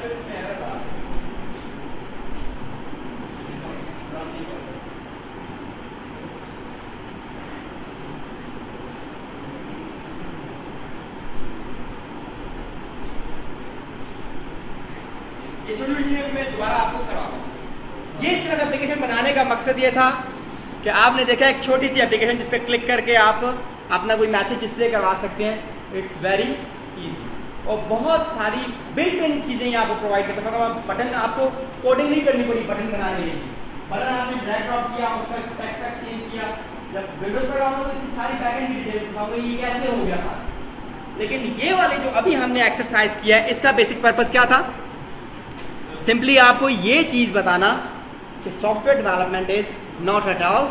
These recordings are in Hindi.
ये छोटी छोटी चीजें मैं दोबारा आपको करवाऊंगा। ये सिर्फ एप्लीकेशन बनाने का मकसद ये था कि आपने देखा एक छोटी सी एप्लीकेशन जिस पर क्लिक करके आप अपना कोई मैसेज डिस्प्ले करवा सकते हैं। इट्स वेरी इजी और बहुत सारी बिल्ट इन चीज़ें यहाँ आपको प्रोवाइड करते हैं। मतलब बटन आपको कोडिंग नहीं करनी पड़ी बटन बनाने के लिए। बटन आपने ड्रैग ड्रॉप किया, उसका टेक्स्ट वैक्स चेंज किया। जब विंडोज पर डाउनलोड तो इसकी सारी बैकएंड की डिटेल बताऊंगा ये कैसे हो गया सारा। लेकिन ये वाले जो अभी हमने एक्सरसाइज किया है इसका बेसिक पर्पस क्या था? सिंपली आपको ये चीज़ बताना कि software development is not at all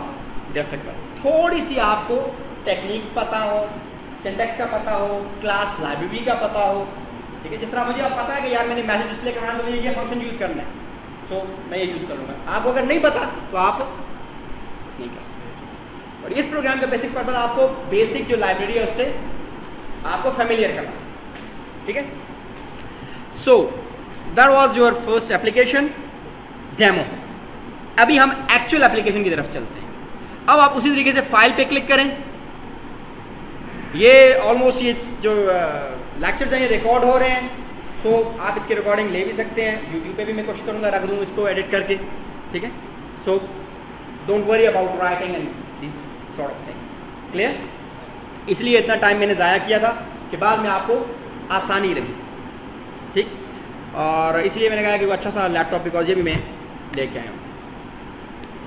difficult. थोड़ी सी आपको टेक्निक्स पता हो, सिंटैक्स का पता हो, क्लास लाइब्रेरी का पता हो, ठीक है। जिस तरह मुझे अब पता है कि यार मैंने मैसेज डिस्प्ले करना है तो मुझे ये फंक्शन यूज़ करना है, सो मैं ये यूज़ करूँगा। आपको अगर नहीं पता तो आप नहीं कर सकते। और इस प्रोग्राम का बेसिक पर्पस आपको बेसिक जो लाइब्रेरी है उससे आपको फेमिलियर करना, ठीक है। So that was your first application demo. अभी हम एक्चुअल एप्लीकेशन की तरफ चलते हैं। अब आप उसी तरीके से फाइल पे क्लिक करें। ये ऑलमोस्ट ये जो लेक्चर्स हैं ये रिकॉर्ड हो रहे हैं, सो आप इसकी रिकॉर्डिंग ले भी सकते हैं। यूट्यूब पे भी मैं कोशिश करूंगा रख दूं इसको एडिट करके, ठीक है। So don't worry about writing and this sort of things, clear. इसलिए इतना टाइम मैंने ज़ाया किया था कि बाद में आपको आसानी रही, ठीक। और इसलिए मैंने कहा कि वो अच्छा सा लैपटॉप बिकॉज ये भी मैं लेके आया हूँ,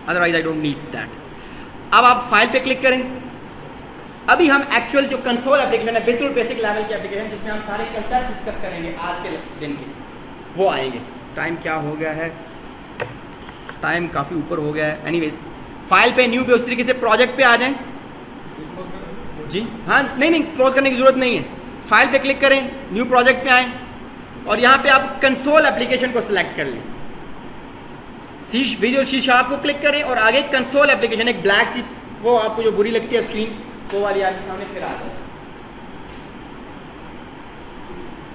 otherwise I don't need that. अब आप फाइल पे क्लिक करें। अभी हम एक्चुअल जो कंसोल एप्लीकेशन है बिल्कुल बेसिक लेवल की एप्लीकेशन जिसमें हम सारे कंसेप्ट डिस्कस करेंगे आज के दिन के, वो आएंगे। टाइम क्या हो गया है? टाइम काफ़ी ऊपर हो गया है। एनीवेज फाइल पे न्यू पे उस तरीके से प्रोजेक्ट पे आ जाएं जी। हाँ नहीं क्लोज करने की जरूरत नहीं है। फाइल पे क्लिक करें, न्यू प्रोजेक्ट पे आएँ और यहाँ पे आप कंसोल एप्लीकेशन को सिलेक्ट कर लें। विजुअल सी शार्प को क्लिक करें और आगे कंसोल एप्लीकेशन एक ब्लैक सी वो आपको जो बुरी लगती है स्क्रीन वो वाली आपके सामने फिर आ जाए।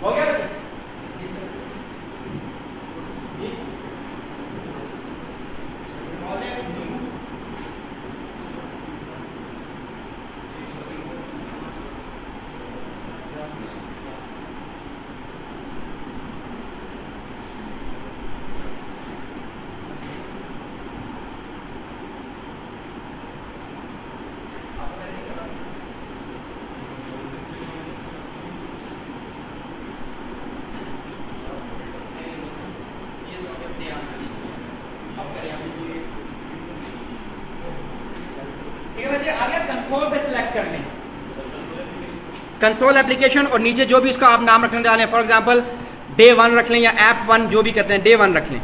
हो गया बच्चे? कंसोल एप्लीकेशन और नीचे जो भी उसका आप नाम रखने जा रहे हैं, फॉर एग्जांपल डे 1 रख लें या ऐप 1 जो भी करते हैं, डे 1 रख लें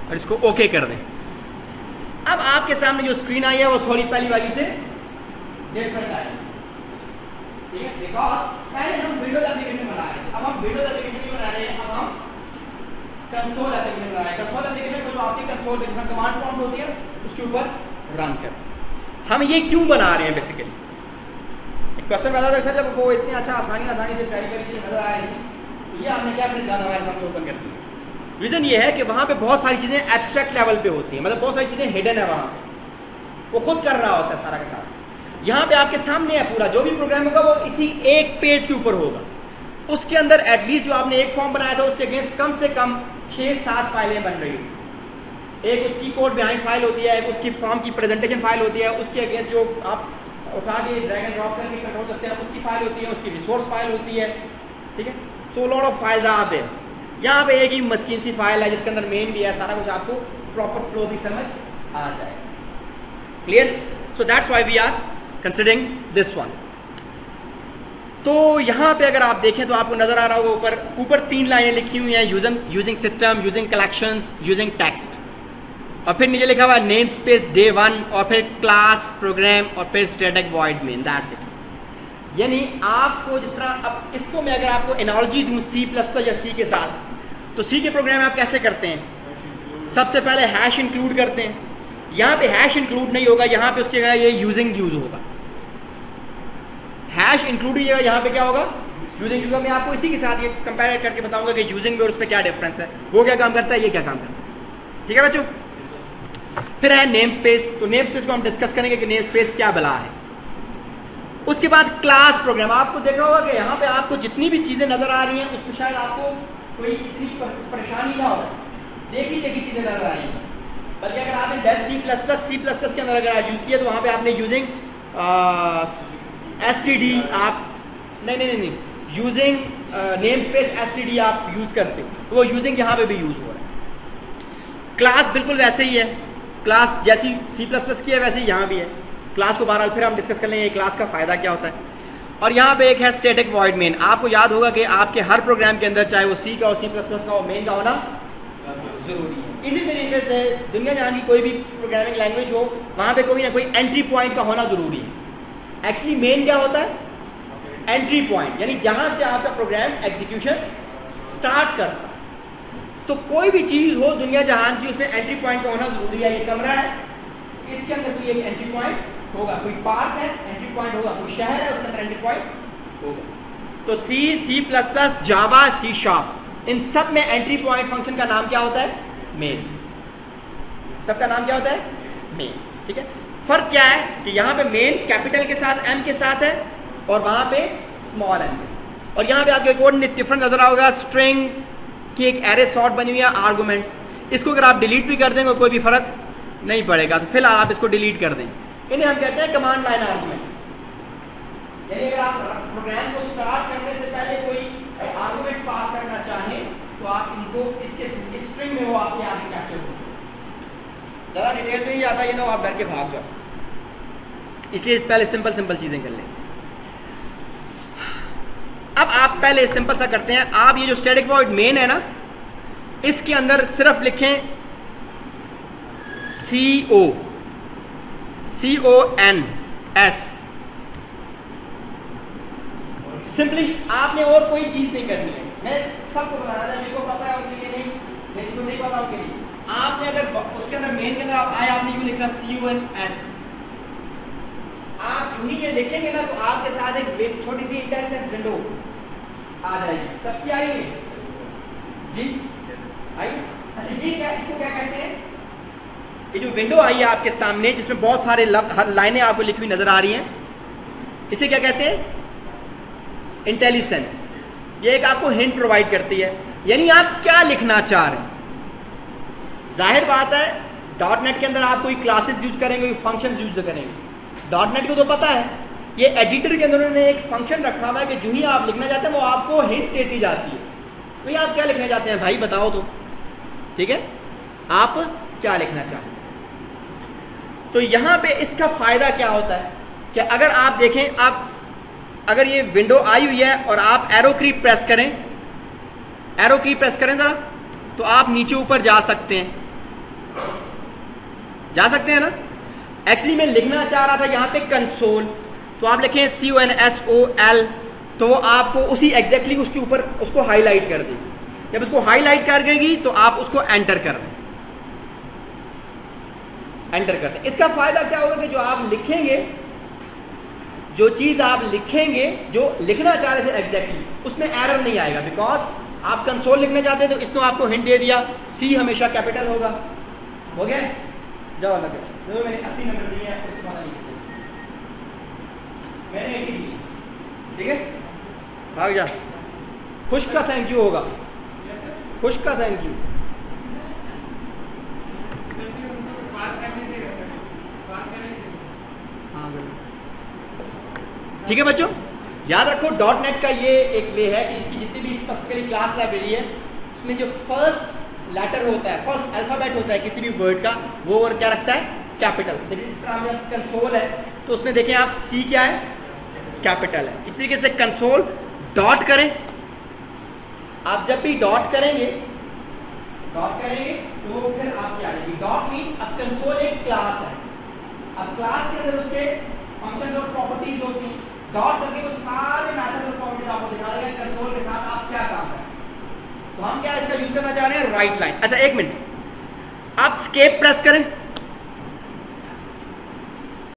और इसको ओके कर दें। अब आपके सामने जो स्क्रीन आई है वो थोड़ी पहली वाली से डिफरेंट आई, ठीक है। बिकॉज पहले हम विंडोज एप्लीकेशन बना रहे हैं, अब हम विंडोज एप्लीकेशन नहीं बना रहे हैं, अब हम कंसोल एप्लीकेशन बना रहे हैं। कंसोल एप्लीकेशन को जो आपकी कंसोल जिसमें कमांड प्रॉम्प्ट होती है उसके ऊपर रन कर। हम ये क्यों बना रहे हैं? बेसिकली क्वेश्चन पैदा था सर जब वो इतनी अच्छा आसानी से प्यारी चीज़ें नजर आ रही थी तो ये हमने क्या अपनी गन हमारे सामने ओपन कर दी। रीज़न ये है कि वहाँ पे बहुत सारी चीज़ें एब्स्ट्रैक्ट लेवल पे होती हैं, मतलब बहुत सारी चीज़ें हिडन है वहाँ पे, वो खुद कर रहा होता है सारा का सारा। यहाँ पे आपके सामने है पूरा जो भी प्रोग्राम होगा वो इसी एक पेज के ऊपर होगा। उसके अंदर एटलीस्ट जो आपने एक फॉर्म बनाया था उसके अगेंस्ट कम से कम 6-7 फाइलें बन रही हैं। एक उसकी कोड बिहाइंड फाइल होती है, एक उसकी फॉर्म की प्रेजेंटेशन फाइल होती है, उसके अगेंस्ट जो आप उठा के ड्रैग एंड ड्रॉप करके कंट्रोल करते हैं उसकी फाइल होती है, उसकी रिसोर्स फाइल होती है, ठीक है। So lot of files are there. यहाँ पे एक ही मस्कीन सी फाइल है जिसके अंदर मेन भी है, सारा कुछ आपको प्रॉपर फ्लो भी समझ आ जाएगा। Clear? So that's why we are considering this one. तो यहाँ पे अगर आप देखें तो आपको नजर आ रहा होगा ऊपर 3 लाइनें लिखी हुई हैं, using system, using collections, using text, और फिर नीचे लिखा हुआ है नेम स्पेस डे 1 और फिर क्लास प्रोग्राम और फिर static void main, that's it. यानी आपको जिस तरह अब इसको मैं अगर आपको एनालॉजी दूं C++ या C के साथ, तो C के प्रोग्राम आप कैसे करते हैं? सबसे पहले हैश इंक्लूड करते हैं। यहाँ पे हैश इंक्लूड नहीं होगा, यहाँ पे उसके ये यूजिंग यूज होगा। हैश इंक्लूड ही यहाँ पे क्या होगा? यूजिंग, क्योंकि मैं आपको इसी के साथ ये कंपेयर करके बताऊंगा कि यूजिंग में और उसमें क्या डिफरेंस है, वो क्या काम करता है, ये क्या काम करता है। ठीक है बच्चों। फिर है नेम स्पेस। तो नेम स्पेस को हम डिस्कस करेंगे कि नेम स्पेस क्या बला है। उसके बाद क्लास प्रोग्राम। आपको देखा होगा कि यहाँ पे आपको जितनी भी चीजें नजर आ रही हैं उसमें शायद आपको कोई इतनी परेशानी ना हो, देखी चीजें नजर आ रही हैं। बल्कि अगर आपने डेव C++ के अंदर अगर आप यूज किया तो वहां पे आपने यूजिंग std आप नहीं यूजिंग नेम स्पेस std आप यूज करते हो, तो वो यूजिंग यहाँ पे भी यूज हो रहा है। क्लास बिल्कुल वैसे ही है, क्लास जैसी C++ की है वैसे ही यहाँ भी है। क्लास को बहरहाल फिर हम डिस्कस कर लेंगे क्लास का फायदा क्या होता है। और यहाँ पे एक है स्टैटिक वॉइड मेन। आपको याद होगा कि आपके हर प्रोग्राम के अंदर चाहे वो C का हो, C++ का हो, मेन का होना जरूरी है। इसी तरीके से दुनिया जहाँ की कोई भी प्रोग्रामिंग लैंग्वेज हो वहाँ पे कोई ना कोई एंट्री पॉइंट का होना जरूरी है। एक्चुअली मेन क्या होता है, एंट्री पॉइंट, यानी जहाँ से आपका प्रोग्राम एग्जीक्यूशन स्टार्ट करता है। तो कोई भी चीज़ हो दुनिया जहान की उसमें एंट्री पॉइंट का होना जरूरी है। ये कमरा है, इसके अंदर कोई एक एंट्री पॉइंट होगा, कोई पार्क है एंट्री पॉइंट होगा, कोई शहर है उसके अंदर एंट्री पॉइंट होगा। तो C++, जावा, C#, इन सब में एंट्री पॉइंट फंक्शन का नाम क्या होता है, मेन। सबका नाम क्या होता है, मेन। ठीक है। फर्क क्या है कि यहाँ पे मेन कैपिटल के साथ M के साथ है और वहां पे स्मॉल m के साथ। और यहाँ पे आपको एक और डिफरेंट नजर आओगा, स्ट्रिंग की एक एरे सॉर्ट बनी हुई है, आर्गुमेंट्स। इसको अगर आप डिलीट भी कर देंगे कोई भी फर्क नहीं पड़ेगा, तो फिलहाल आप इसको डिलीट कर दें। इन्हें हम कहते हैं कमांड लाइन आर्गुमेंट्स। यानी अगर आप प्रोग्राम को स्टार्ट करने से पहले कोई आर्गुमेंट पास करना चाहें तो आप इनको इसके स्ट्रिंग में वो आपके आगे कैप्चर होते हैं। ज़्यादा डिटेल में ही आता है, ये ना आप डर के भाग जाओ, इसलिए पहले सिंपल चीज़ें कर लें। अब आप पहले सिंपल सा करते हैं। आप ये जो स्टैटिक वॉइड मेन है ना, इसके अंदर सिर्फ लिखें CONS। सिंपली आपने और कोई चीज नहीं करनी है। मैं सबको बताना था, मेरे को पता है उनके लिए नहीं, लेकिन तो नहीं पता उनके लिए। आपने अगर उसके अंदर मेन के अंदर आप आए, आपने यूं लिखा CONS। आप यूं ही ये लिखेंगे ना तो आपके साथ एक छोटी सी इंटेलिजेंट विंडो आ जाएगी। सबकी आई है जी, आई। अच्छा ये क्या, इसको क्या कहते हैं, ये जो विंडो आई है आपके सामने जिसमें बहुत सारे लाइनें आपको लिखी हुई नजर आ रही हैं, इसे क्या कहते हैं, इंटेलिजेंस। ये एक आपको हिंट प्रोवाइड करती है, यानी आप क्या लिखना चाह रहे हैं। जाहिर बात है .NET के अंदर आप कोई क्लासेस यूज करेंगे, कोई फंक्शंस यूज करेंगे। .NET को तो पता है, ये एडिटर के अंदर उन्होंने एक फंक्शन रखा हुआ है कि जो ही आप लिखना चाहते हैं वो आपको हिंट देती जाती है। तो आप क्या लिखना चाहते हैं भाई बताओ तो, ठीक है, आप क्या लिखना चाहते हैं। तो यहां पे इसका फायदा क्या होता है कि अगर आप देखें, आप अगर ये विंडो आई हुई है और आप एरो की प्रेस करें, एरो की प्रेस करें जरा, तो आप नीचे ऊपर जा सकते हैं, ना। एक्चुअली मैं लिखना चाह रहा था यहां पे कंसोल, तो आप लिखें CONSOL, तो वो आपको उसी एग्जैक्टली उसके ऊपर उसको हाईलाइट कर देगी। जब उसको हाईलाइट कर देगी तो आप उसको एंटर कर दें, एंटर करते हैं। इसका फायदा क्या होगा कि जो आप लिखेंगे, जो चीज आप लिखेंगे, जो लिखना चाह रहे थे एग्जैक्टली, उसमें एरर नहीं आएगा। बिकॉज आप कंसोल लिखना चाहते हैं तो इसको आपको हिंट दे दिया, C हमेशा कैपिटल होगा। हो गया, जाओ अलग जो मैंने 80 नंबर दिए हैं उसको पता नहीं, मैंने 80 दिए, ठीक है, भाग जा। खुश का थैंक यू होगा, खुश का थैंक यू। ठीक है बच्चों, याद रखो .NET का ये एक वे है कि इसकी जितनी भी स्पेसिफिकली क्लास लाइब्रेरी है उसमें जो फर्स्ट लेटर होता है, फर्स्ट अल्फाबेट होता है किसी भी वर्ड का, वो वर्ड क्या रखता है, कैपिटल। देखिए जिस तरह में कंसोल है तो उसमें देखें आप C क्या है, कैपिटल है। इस तरीके से कंसोल डॉट करें, आप जब भी डॉट करेंगे तो फिर आप क्या आएगी, डॉट मीन्स अब कंसोल एक क्लास है। अब क्लास के अंदर उसके फंक्शंस और प्रॉपर्टीज होती हैं, डॉट करके वो सारे मेथड और प्रॉपर्टीज आपको दिखा देगा कंसोल के साथ आप क्या काम कर सकते हैं। तो हम क्या इसका यूज करना चाह रहे हैं, राइट लाइन। अच्छा एक मिनट, आप स्केप प्रेस करें,